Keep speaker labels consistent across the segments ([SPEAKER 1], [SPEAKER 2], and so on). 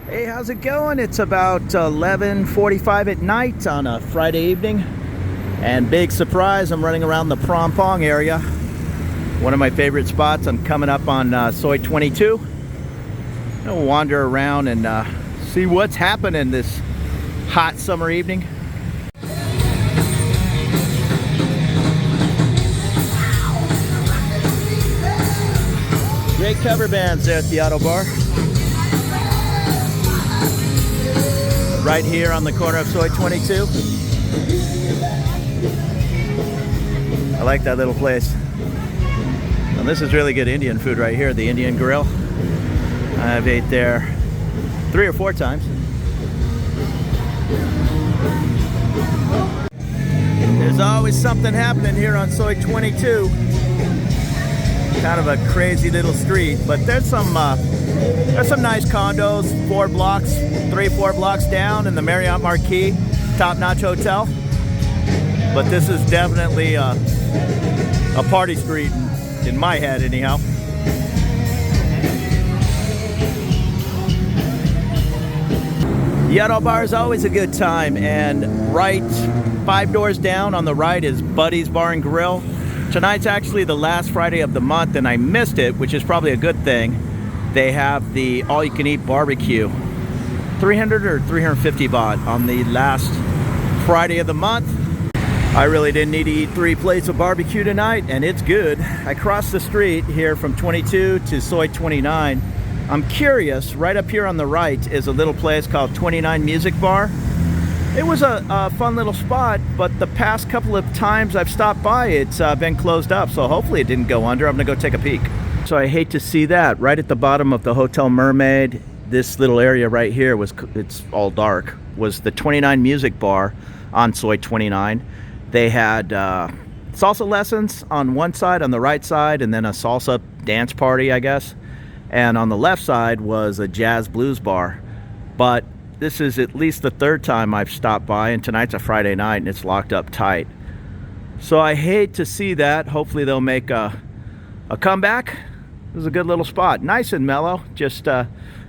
[SPEAKER 1] Hey, how's it going? It's about 11:45 at night on a Friday evening, and big surprise, I'm running around the Prom Pong area. One of my favorite spots. I'm coming up on Soi 22. I'll wander around and see what's happening this hot summer evening. Great cover bands there at the Auto Bar. Right here on the corner of Soi 22. I like that little place. And this is really good Indian food right here, the Indian Grill. I've ate there 3 or 4 times. There's always something happening here on Soi 22. Kind of a crazy little street, but there's some nice condos, 3-4 blocks down in the Marriott Marquee, top-notch hotel. But this is definitely a party street in my head, anyhow. The Auto Bar is always a good time, and right 5 doors down on the right is Buddy's Bar and Grill. Tonight's actually the last Friday of the month, and I missed it, which is probably a good thing. They have the all-you-can-eat barbecue, 300 or 350 baht on the last Friday of the month. I really didn't need to eat 3 plates of barbecue tonight, and it's good. I crossed the street here from 22 to Soi 29. I'm curious, right up here on the right is a little place called 29 Music Bar. It was a fun little spot, but the past couple of times I've stopped by, it's been closed up, so hopefully it didn't go under. I'm gonna go take a peek. So I hate to see that. Right at the bottom of the Hotel Mermaid, this little area right here it's all dark, was the 29 Music Bar on Soi 29. They had salsa lessons on one side, on the right side, and then a salsa dance party, I guess. And on the left side was a jazz blues bar. But this is at least the 3rd time I've stopped by, and tonight's a Friday night and it's locked up tight. So I hate to see that. Hopefully they'll make a comeback. This is a good little spot. Nice and mellow, just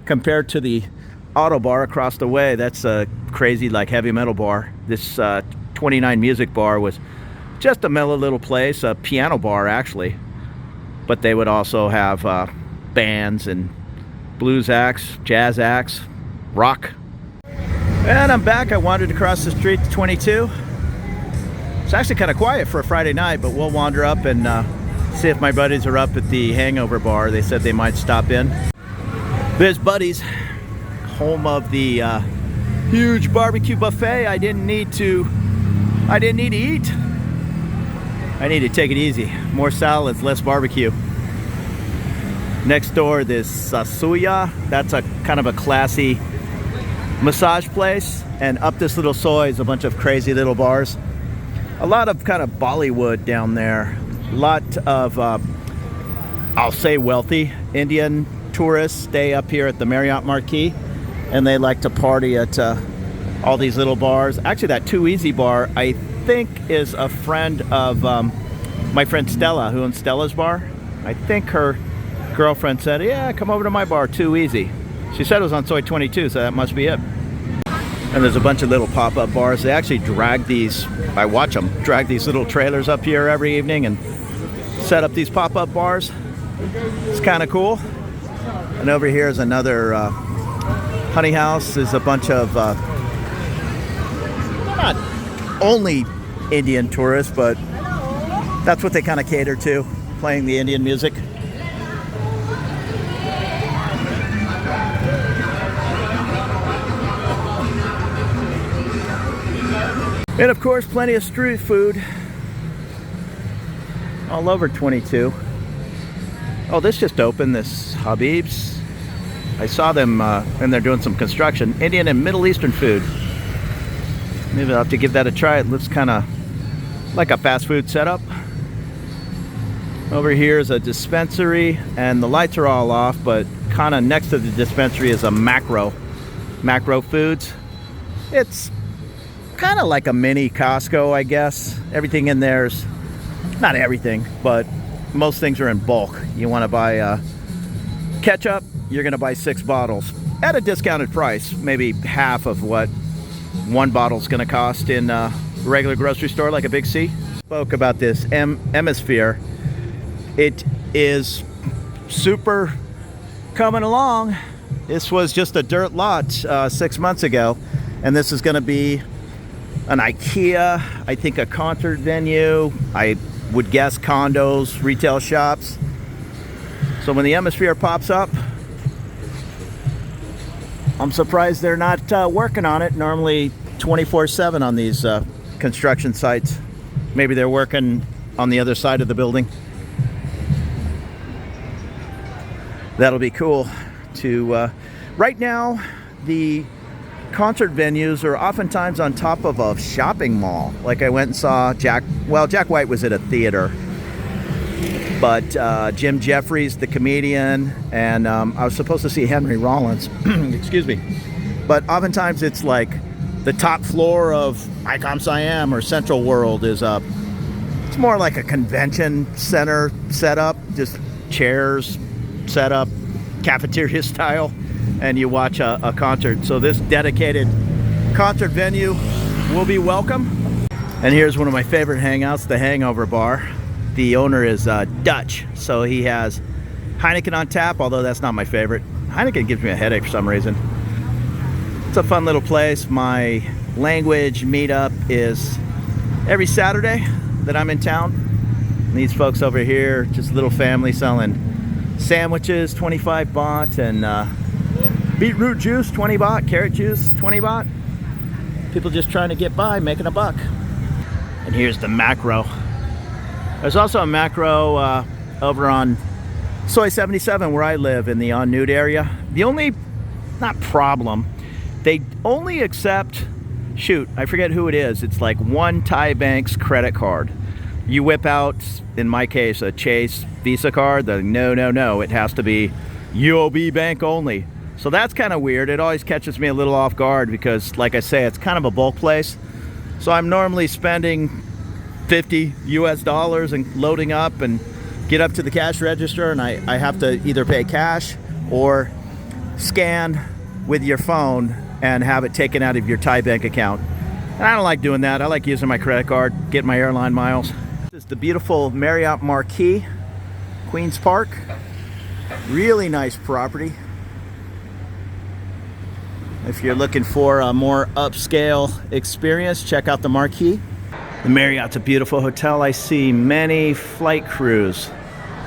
[SPEAKER 1] compared to the Auto Bar across the way. That's a crazy, like, heavy metal bar. This 29 Music Bar was just a mellow little place, a piano bar actually. But they would also have bands and blues acts, jazz acts, rock. And I'm back. I wandered across the street to 22. It's actually kind of quiet for a Friday night, but we'll wander up and see if my buddies are up at the Hangover Bar. They said they might stop in. There's Buddy's, home of the huge barbecue buffet. I didn't need to eat. I need to take it easy. More salads, less barbecue. Next door, this Suya. That's a kind of a classy massage place, and up this little Soi is a bunch of crazy little bars. A lot of kind of Bollywood down there. A lot of I'll say wealthy Indian tourists stay up here at the Marriott Marquee, and they like to party at all these little bars. Actually, that Too Easy bar, I think, is a friend of my friend Stella, who owns Stella's Bar. I think her girlfriend said, yeah, come over to my bar, Too Easy. She said it was on Soi 22, so that must be it. And there's a bunch of little pop-up bars. They actually drag these, I watch them, drag these little trailers up here every evening and set up these pop-up bars. It's kind of cool. And over here is another honey house. There's a bunch of, not only Indian tourists, but that's what they kind of cater to, playing the Indian music. And of course, plenty of street food all over 22. Oh, this just opened, this Habib's. I saw them and they're doing some construction. Indian and Middle Eastern food. Maybe I'll have to give that a try. It looks kind of like a fast food setup. Over here is a dispensary, and the lights are all off, but kind of next to the dispensary is a Macro Foods. It's kind of like a mini Costco, I guess. Everything in there's, not everything, but most things are in bulk. You want to buy ketchup, you're going to buy 6 bottles. at a discounted price, maybe half of what one bottle's going to cost in a regular grocery store like a Big C. Spoke about this hemisphere. It is super coming along. This was just a dirt lot 6 months ago, and this is going to be an IKEA, I think a concert venue, I would guess condos, retail shops. So when the hemisphere pops up, I'm surprised they're not working on it. Normally 24/7 on these construction sites. Maybe they're working on the other side of the building. That'll be cool to, right now, the concert venues are oftentimes on top of a shopping mall. Like I went and saw Jack White was at a theater, but Jim Jeffries, the comedian, and I was supposed to see Henry Rollins, excuse me. But oftentimes it's like the top floor of ICOM Siam or Central World is up. It's more like a convention center setup, just chairs set up, cafeteria style, and you watch a concert. So this dedicated concert venue will be welcome. And here's one of my favorite hangouts, the Hangover Bar. The owner is Dutch, so he has Heineken on tap, although that's not my favorite. Heineken gives me a headache for some reason. It's a fun little place. My language meetup is every Saturday that I'm in town. And these folks over here, just a little family selling sandwiches, 25 baht, and beetroot juice, 20 baht, carrot juice, 20 baht. People just trying to get by, making a buck. And here's the macro. There's also a macro over on Soi 77 where I live in the En Nude area. The only, not problem, they only accept, shoot, I forget who it is. It's like one Thai bank's credit card. You whip out, in my case, a Chase Visa card. No, it has to be UOB Bank only. So that's kind of weird. It always catches me a little off guard because, like I say, it's kind of a bulk place. So I'm normally spending $50 US and loading up and get up to the cash register, and I have to either pay cash or scan with your phone and have it taken out of your Thai bank account. And I don't like doing that. I like using my credit card, getting my airline miles. This is the beautiful Marriott Marquee, Queens Park. Really nice property. If you're looking for a more upscale experience, check out the Marquee. The Marriott's a beautiful hotel. I see many flight crews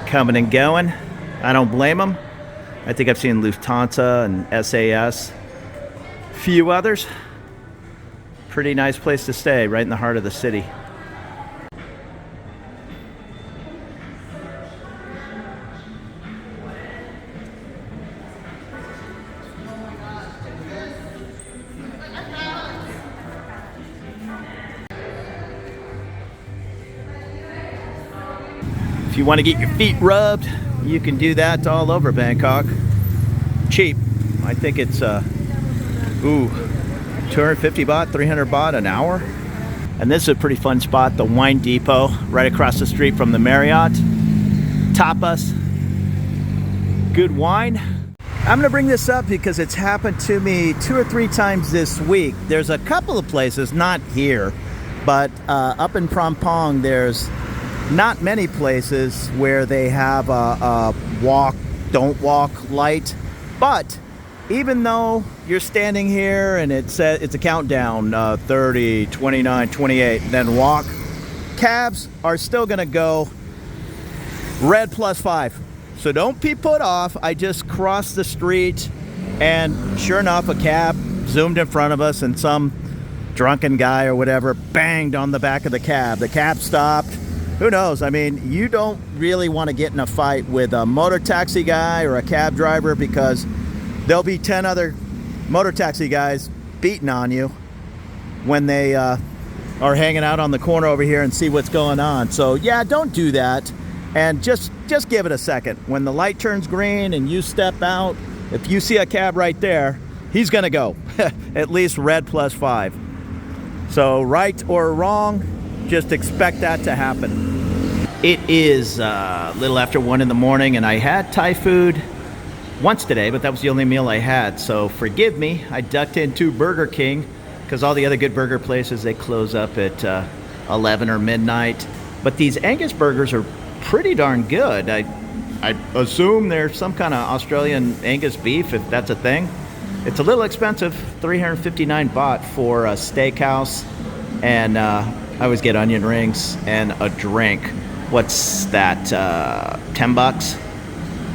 [SPEAKER 1] coming and going. I don't blame them. I think I've seen Lufthansa and SAS. A few others. Pretty nice place to stay, right in the heart of the city. If you want to get your feet rubbed, you can do that all over Bangkok. Cheap. I think it's 250 baht, 300 baht an hour. And this is a pretty fun spot, the Wine Depot, right across the street from the Marriott. Tapas, good wine. I'm gonna bring this up because it's happened to me 2 or 3 times this week. There's a couple of places, not here, but up in Phrom Phong, there's not many places where they have a walk, don't walk light. But even though you're standing here and it's a countdown, 30, 29, 28, then walk, cabs are still gonna go red +5. So don't be put off. I just crossed the street and sure enough, a cab zoomed in front of us and some drunken guy or whatever banged on the back of the cab. The cab stopped. Who knows? I mean, you don't really want to get in a fight with a motor taxi guy or a cab driver because there'll be 10 other motor taxi guys beating on you when they are hanging out on the corner over here and see what's going on. So yeah, don't do that. And just give it a second. When the light turns green and you step out, if you see a cab right there, he's gonna go. At least red +5. So right or wrong, just expect that to happen. It is a little after 1 in the morning and I had Thai food once today, but that was the only meal I had. So forgive me, I ducked into Burger King because all the other good burger places, they close up at 11 or midnight. But these Angus burgers are pretty darn good. I assume they're some kind of Australian Angus beef, if that's a thing. It's a little expensive, 359 baht for a steakhouse, and I always get onion rings and a drink. What's that, 10 bucks?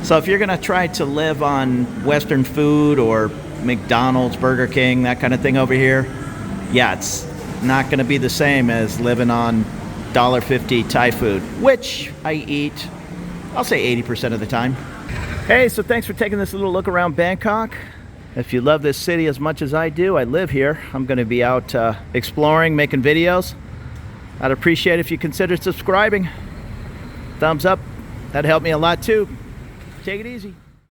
[SPEAKER 1] So if you're gonna try to live on Western food or McDonald's, Burger King, that kind of thing over here, yeah, it's not gonna be the same as living on $1.50 Thai food, which I eat, I'll say 80% of the time. Hey, so thanks for taking this little look around Bangkok. If you love this city as much as I do, I live here. I'm gonna be out exploring, making videos. I'd appreciate it if you consider subscribing. Thumbs up, that'd help me a lot too. Take it easy.